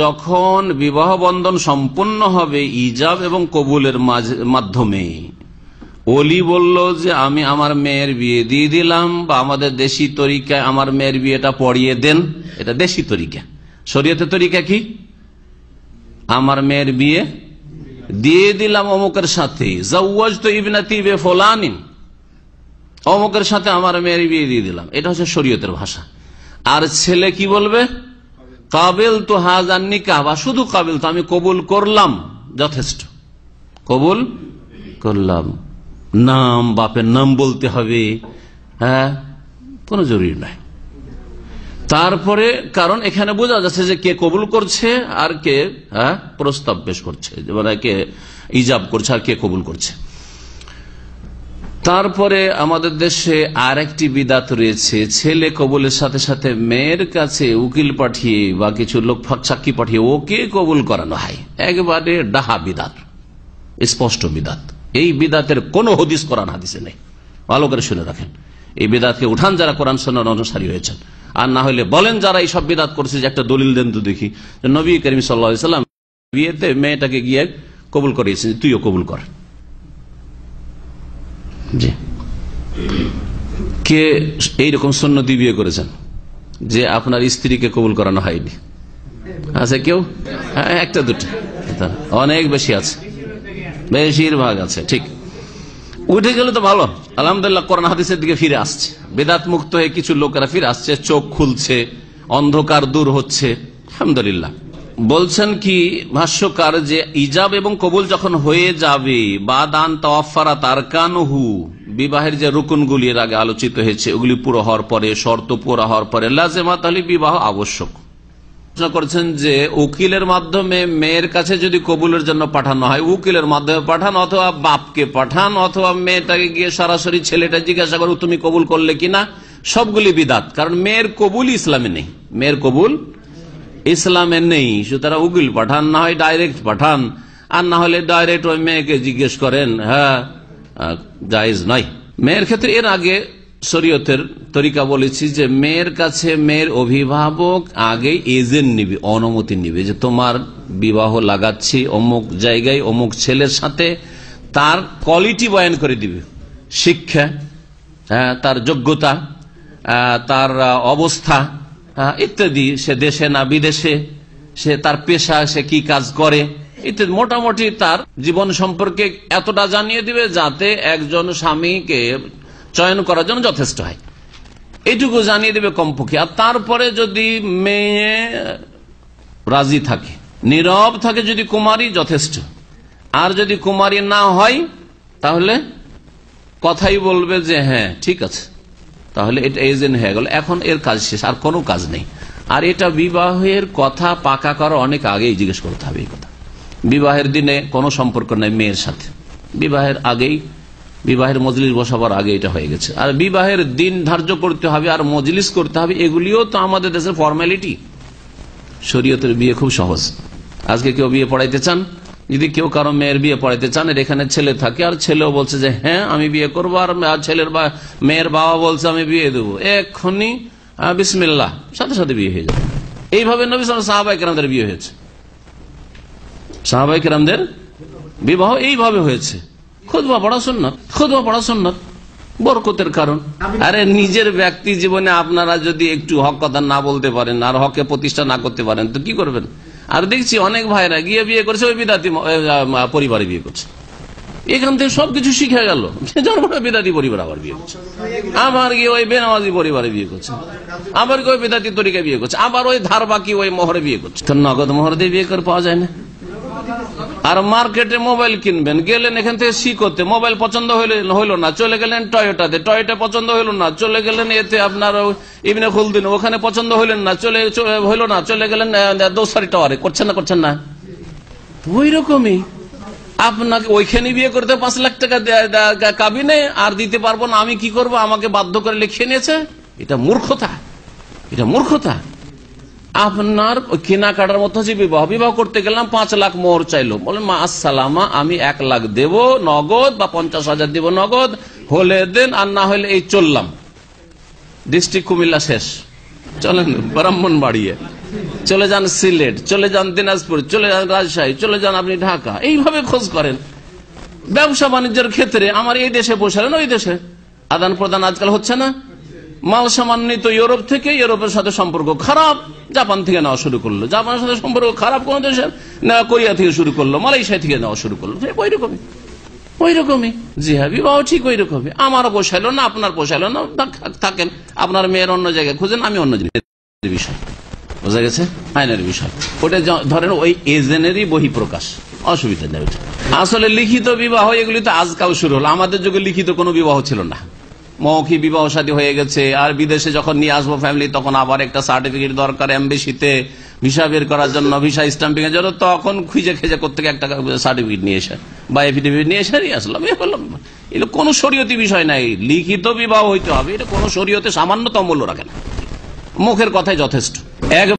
যখন বিবাহ বন্ধন সম্পূর্ণ হবে ইজাব এবং কবুলের মাধ্যমে, ওলি বলল যে আমি আমার মেয়ের বিয়ে দিয়ে দিলাম, বা আমাদের দেশি তরিকায় আমার মেয়ের বিয়েটা পড়িয়ে দেন, এটা দেশি তরিকা। শরীয়তের তরিকা কি? আমার মেয়ের বিয়ে দিয়ে দিলাম অমুকের সাথে, জাওয়াজতু ইবনাতি বিফুলানিন, অমুকের সাথে আমার মেয়ের বিয়ে দিয়ে দিলাম, এটা হচ্ছে শরীয়তের ভাষা। আর ছেলে কি বলবে? কাবিল তো হাজার নিকাহ, বা শুধু কাবিল তো, আমি কবুল করলাম, যথেষ্ট, কবুল করলাম। নাম, বাপের নাম বলতে হবে, হ্যাঁ, কোনো জরুরি নাই। তারপরে কারণ এখানে বোঝা যাচ্ছে যে কে কবুল করছে আর কে প্রস্তাব পেশ করছে, মানে কে ইজাব করছে আর কে কবুল করছে। তারপরে আমাদের দেশে আর একটি বিদাত রয়েছে, ছেলে কবুলের সাথে সাথে মেয়ের কাছে উকিল পাঠিয়ে বা কিছু লোক সাক্ষী পাঠিয়ে ওকে কবুল করানো হয়। একবারে ডাহা বিদাত, স্পষ্ট বিদাত। এই বিদাতের কোন হদিস কোরআন হাদিসে নেই, ভালো করে শুনে রাখেন। এই বিদাতকে উঠান যারা কোরআন সুন্নাহর অনুসারী হয়েছেন, আর না হলে বলেন যারা এই সব বিদাত করছে যে একটা দলিল দেন তো দেখি। নবী করিম সাল্লাল্লাহু আলাইহি ওয়াসাল্লাম বিয়েতে মেয়েটাকে গিয়ে কবুল করিয়েছেন, তুইও কবুল কর। জি, কে এইরকম সুন্নতি বিয়ে করেছেন যে আপনার স্ত্রীকে কবুল করানো হয়নি? আছে কেউ? একটা দুটো, অনেক বেশি আছে, বেশিরভাগ আছে। ঠিক, উঠে গেলে তো ভালো, আলহামদুলিল্লাহ। কোরআন হাদিসের দিকে ফিরে আসছে, বেদাত মুক্ত হয়ে কিছু লোকেরা ফিরে আসছে, চোখ খুলছে, অন্ধকার দূর হচ্ছে, আলহামদুলিল্লাহ। বলছেন কি ভাষ্যকার যে ইজাব এবং কবুল যখন হয়ে যাবে, বাদান তাওয়াফারাত আরকানুহু, বিবাহের যে রুকনগুলি এর আগে আলোচিত হয়েছে ওগুলি পুরো হওয়ার পরে, শর্ত পুরো হওয়ার পরে, লাজেমাত আলী বিবাহ আবশ্যক। করছেন যে উকিলের মাধ্যমে মেয়ের কাছে যদি কবুলের জন্য পাঠানো হয়, উকিলের মাধ্যমে পাঠান অথবা বাপকে পাঠান, অথবা মেয়েটাকে গিয়ে সরাসরি ছেলেটা জিজ্ঞাসা করো তুমি কবুল করলে কিনা, সবগুলি বিদাত। কারণ মেয়ের কবুল ইসলামে নেই, মেয়ের কবুল ইসলামে নেই। সুতরাং উকিল পাঠান, না হয় ডাইরেক্ট পাঠান, আর না হলে ডাইরেক্ট ওই মেয়েকে জিজ্ঞেস করেন, হ্যাঁ, জায়েজ নয়। মেয়ের ক্ষেত্রে এর আগে শরীয়তের তরিকা বলেছি যে মেয়ের কাছে মেয়ের অভিভাবক আগে এজেন্ট নিবে, অনুমতি নিবে যে তোমার বিবাহ লাগাচ্ছি অমুক জায়গায় অমুক ছেলের সাথে, তার কোয়ালিটি বয়ান করে দিবে, শিক্ষা, তার যোগ্যতা, তার অবস্থা ইত্যাদি, সে দেশে না বিদেশে, সে তার পেশা, সে কি কাজ করে ইত্যাদি, মোটামুটি তার জীবন সম্পর্কে এতটা জানিয়ে দিবে যাতে একজন স্বামীকে চয়ন করার জন্য যথেষ্ট হয়, এইটুকু জানিয়ে দেবে কমপক্ষে। আর তারপরে যদি মেয়ে রাজি থাকে, নীরব থাকে, যদি কুমারী, যথেষ্ট। আর যদি কুমারী না হয় তাহলে কথাই বলবে যে হ্যাঁ ঠিক আছে, তাহলে এটা এজেন্ট হয়ে গেল, এখন এর কাজ শেষ, আর কোনো কাজ নেই। আর এটা বিবাহের কথা পাকা করা অনেক আগেই জিজ্ঞেস করতে হবে এই কথা। বিবাহের দিনে কোনো সম্পর্ক নাই মেয়ের সাথে, বিবাহের আগেই, বিবাহের মজলিস বসাবার আগে এটা হয়ে গেছে। আর বিবাহের দিন ধার্য করতে হবে আর মজলিস করতে হবে, এগুলিও তো আমাদের দেশের ফর্মালিটি। শরীয়তের বিয়ে খুব সহজ। আজকে কেউ বিয়ে পড়াইতে চান, যদি কেউ কারো মেয়ের বিয়ে পড়াইতে চান, এর এখানে ছেলে থাকে আর ছেলেও বলছে যে হ্যাঁ আমি বিয়ে করবো, আর ছেলের মেয়ের বাবা বলছে আমি বিয়ে দেবো, এক্ষুনি বিসমিল্লাহ, সাথে সাথে বিয়ে হয়ে যাবে। এইভাবে নবী সাহাবায়ে কেরামদের বিয়ে হয়েছে, সাহাবায়ে কেরামদের বিবাহ এইভাবে হয়েছে। খুতবা পড়া সুন্নাত, খুতবা পড়া সুন্নাত, বরকতের কারণ। আরে নিজের ব্যক্তি জীবনে আপনারা যদি একটু হক কথা না বলতে পারেন আর হকে প্রতিষ্ঠা না করতে পারেন তো কি করবেন? আর দেখছি অনেক ভাইরা গিয়ে বিয়ে করছে ওই বিদাতি পরিবারে বিয়ে করছে, এখান থেকে সবকিছু শিখে গেল, বিদাতি পরিবার আবার বিয়ে করছে, আবার গিয়ে ওই বেনামাজি পরিবারে বিয়ে করছে, আবার ওই বিদাতি তরিকায় বিয়ে করছে, আবার ওই ধার বাকি ওই মোহরে বিয়ে করছে। তো নগদ মোহর দিয়ে বিয়ে করে পাওয়া যায় না। আর মার্কেটে মোবাইল কিনবেন, গেলেন এখান থেকে শিখতে, মোবাইল পছন্দ হইল না, চলে গেলেন টয়োটাতে, টয়োটা পছন্দ হইল না, চলে গেলেন এতে আপনার ইবনে খুলদিন, ওখানে পছন্দ হইলেন না, হইল না, চলে গেলেন দোসারি টাওয়ারে। করছেন না? করছেন না? ওই রকমই আপনাকে ওইখানে বিয়ে করতে 5 লাখ টাকা কাবিনে আর দিতে পারবো না, আমি কি করব, আমাকে বাধ্য করে লিখিয়ে নিয়েছে। এটা মূর্খতা, এটা মূর্খতা। আপনার কেনাকাটার মতো হচ্ছে বিবাহ, বিবাহ করতে গেলাম 5 লাখ মোহর চাইলো, বলেন মা আসসালামা আমি 1 লাখ দেব নগদ বা 50,000 দেব নগদ, হলে দেন আর না হলে এই চললাম, ডিস্ট্রিক্ট কুমিল্লা শেষ, চলেন ব্রাহ্মণবাড়িয়া, চলে যান সিলেট, চলে যান দিনাজপুর, চলে যান রাজশাহী, চলে যান আপনি ঢাকা, এইভাবে খোঁজ করেন। ব্যবসা বাণিজ্যের ক্ষেত্রে আমার এই দেশে বসালেন ওই দেশে আদান প্রদান আজকাল হচ্ছে না। মাল সামান নিত ইউরোপ থেকে, ইউরোপের সাথে সম্পর্ক খারাপ, জাপান থেকে নেওয়া শুরু করলো, জাপানের সাথে সম্পর্ক খারাপ কোন দেশের নেওয়া, কোরিয়া থেকে শুরু করলো, মালয়েশিয়া থেকে নেওয়া শুরু করলো। ওই রকমই জি হ্যাঁ, বিবাহ ঠিক ওই রকমই। আমারও পোষাইলো না, আপনার পোষাইলো না, থাকেন, আপনার মেয়ের অন্য জায়গায় খুঁজেন, আমি অন্য জিনিস বিষয়, বোঝা গেছে, আইনের বিষয়। ওটা ধরেন ওই এজেন্টেরই বহিঃপ্রকাশ, অসুবিধা নেই। আসলে লিখিত বিবাহ এগুলি তো আজকাল শুরু হলো, আমাদের যুগে লিখিত কোনো বিবাহ ছিল না, মৌখিক বিবাহ শাদী হয়ে গেছে। আর বিদেশে যখন নিয়ে আসবো ফ্যামিলি, তখন আবার একটা সার্টিফিকেট দরকার এমবেসিতে, ভিসা বের করার জন্য, ভিসা স্ট্যাম্পিং এর জন্য, তখন খুঁজে খেজে করতে একটা সার্টিফিকেট নিয়ে এসে বা এফিডেভিট নিয়ে এসে নিয়ে আসলাম। এটা কোনো শরীয়তি বিষয় নাই, লিখিত বিবাহ হইতে হবে, এটা কোনো শরীয়তে সামান্যতম মূল্য রাখে না, মুখের কথাই যথেষ্ট।